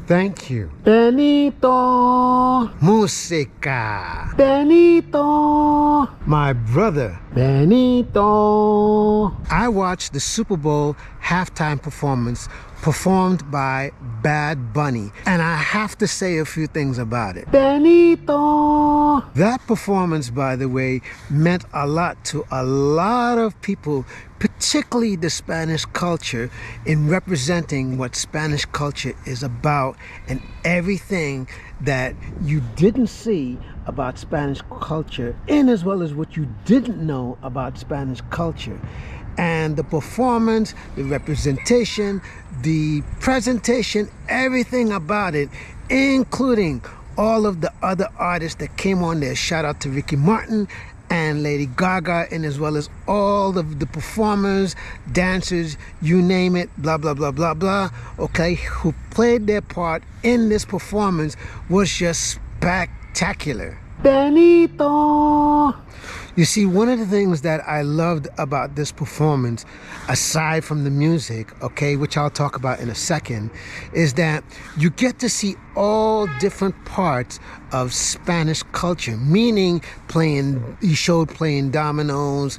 Thank you. Benito. Música. Benito. My brother. Benito. I watched the Super Bowl halftime performance performed by Bad Bunny, and I have to say a few things about it. Benito. That performance, by the way, meant a lot to a lot of people, particularly the Spanish culture, in representing what Spanish culture is about and everything that you didn't see about Spanish culture, and as well as what you didn't know about Spanish culture. And the performance, the representation, the presentation, everything about it, including all of the other artists that came on there. Shout out to Ricky Martin and Lady Gaga, and as well as all of the performers, dancers, you name it, blah, blah, blah, blah, blah, okay, who played their part in this performance was just spectacular. Benito. You see, one of the things that I loved about this performance, aside from the music, okay, which I'll talk about in a second, is that you get to see all different parts of Spanish culture, meaning he showed playing dominoes,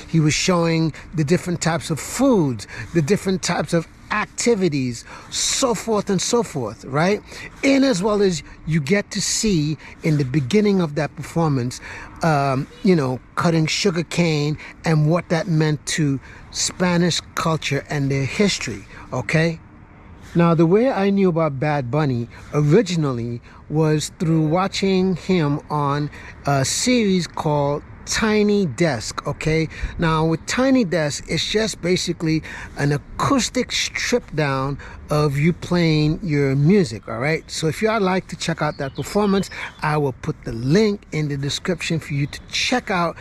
he was showing the different types of foods, the different types of activities, so forth and so forth, right? And as well as you get to see in the beginning of that performance, cutting sugar cane and what that meant to Spanish culture and their history, okay? Now, the way I knew about Bad Bunny originally was through watching him on a series called Tiny Desk, okay? Now with Tiny Desk, it's just basically an acoustic strip down of you playing your music, all right? So if y'all like to check out that performance, I will put the link in the description for you to check out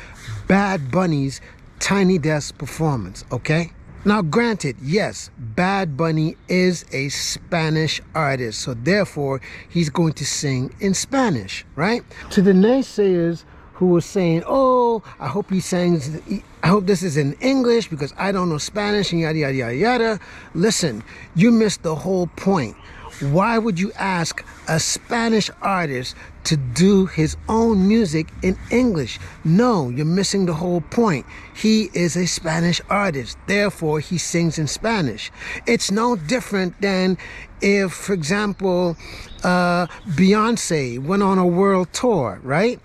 Bad Bunny's Tiny Desk performance, okay? Now granted, yes, Bad Bunny is a Spanish artist, so therefore he's going to sing in Spanish, right? To the naysayers who was saying, oh, I hope I hope this is in English because I don't know Spanish and yada, yada, yada, yada. Listen, you missed the whole point. Why would you ask a Spanish artist to do his own music in English? No, you're missing the whole point. He is a Spanish artist, therefore he sings in Spanish. It's no different than if, for example, Beyonce went on a world tour, right?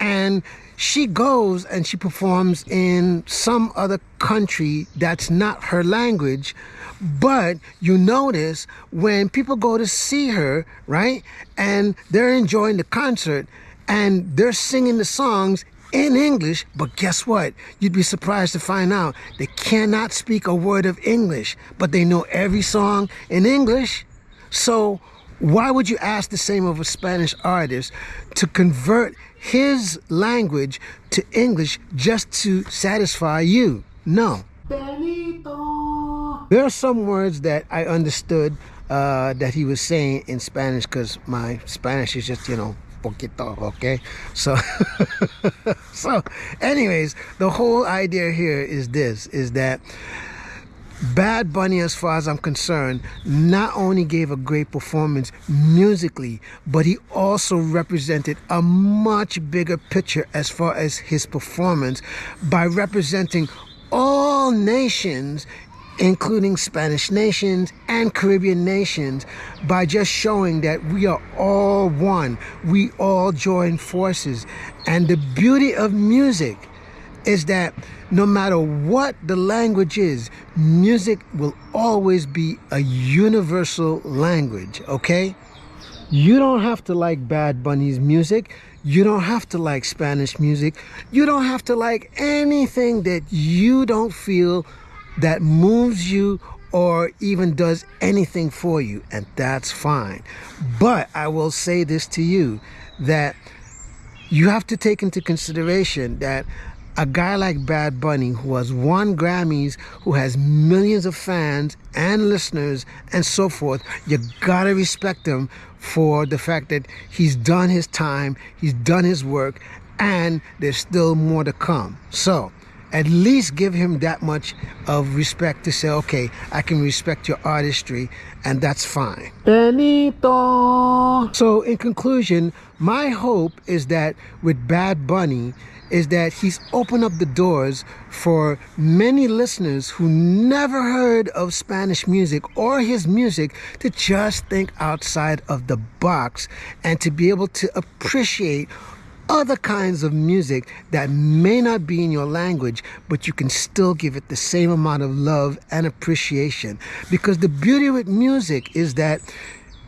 And she goes and she performs in some other country that's not her language. But you notice when people go to see her, right, and they're enjoying the concert and they're singing the songs in English, but guess what? You'd be surprised to find out they cannot speak a word of English, but they know every song in English. So why would you ask the same of a Spanish artist to convert his language to English just to satisfy you? No. Benito. There are some words that I understood that he was saying in Spanish because my Spanish is just, poquito, okay? So, so anyways, the whole idea here is that Bad Bunny, as far as I'm concerned, not only gave a great performance musically, but he also represented a much bigger picture as far as his performance by representing all nations, including Spanish nations and Caribbean nations, by just showing that we are all one. We all join forces. And the beauty of music is that no matter what the language is, music will always be a universal language, okay? You don't have to like Bad Bunny's music. You don't have to like Spanish music. You don't have to like anything that you don't feel that moves you or even does anything for you, and that's fine. But I will say this to you, that you have to take into consideration that a guy like Bad Bunny, who has won Grammys, who has millions of fans and listeners and so forth, you gotta respect him for the fact that he's done his time, he's done his work, and there's still more to come. So at least give him that much of respect to say, okay, I can respect your artistry, and that's fine. Benito. So in conclusion, my hope is that with Bad Bunny is that he's opened up the doors for many listeners who never heard of Spanish music or his music to just think outside of the box and to be able to appreciate other kinds of music that may not be in your language, but you can still give it the same amount of love and appreciation. Because the beauty with music is that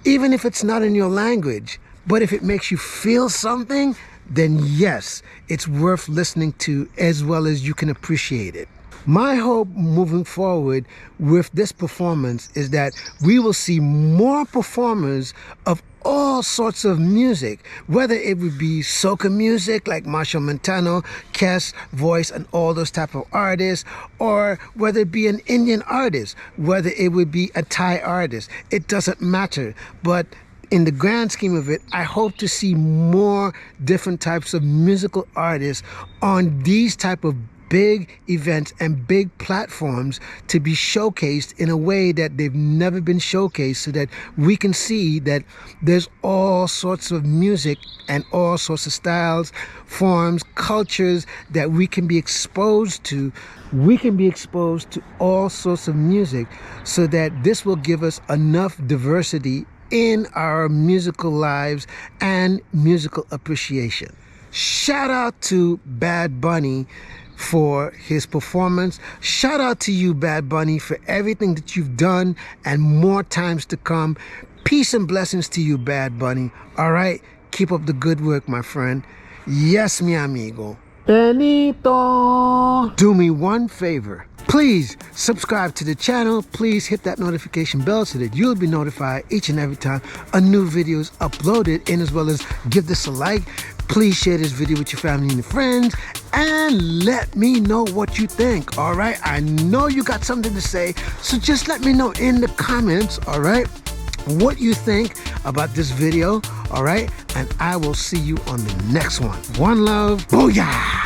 even if it's not in your language, but if it makes you feel something, then yes, it's worth listening to as well as you can appreciate it. My hope moving forward with this performance is that we will see more performers of all sorts of music, whether it would be soca music like Marshall Montano, Kes, Voice, and all those type of artists, or whether it be an Indian artist, whether it would be a Thai artist. It doesn't matter, but in the grand scheme of it, I hope to see more different types of musical artists on these type of big events and big platforms to be showcased in a way that they've never been showcased, so that we can see that there's all sorts of music and all sorts of styles, forms, cultures that we can be exposed to. We can be exposed to all sorts of music, so that this will give us enough diversity in our musical lives and musical appreciation. Shout out to Bad Bunny for his performance. Shout out to you, Bad Bunny, for everything that you've done and more times to come. Peace and blessings to you, Bad Bunny. All right, keep up the good work, my friend. Yes, mi amigo. Benito. Do me one favor. Please subscribe to the channel. Please hit that notification bell so that you'll be notified each and every time a new video is uploaded, and as well as give this a like. Please share this video with your family and your friends and let me know what you think. All right, I know you got something to say, so just let me know in the comments, all right, what you think about this video. All right, and I will see you on the next one. One love. Booyah.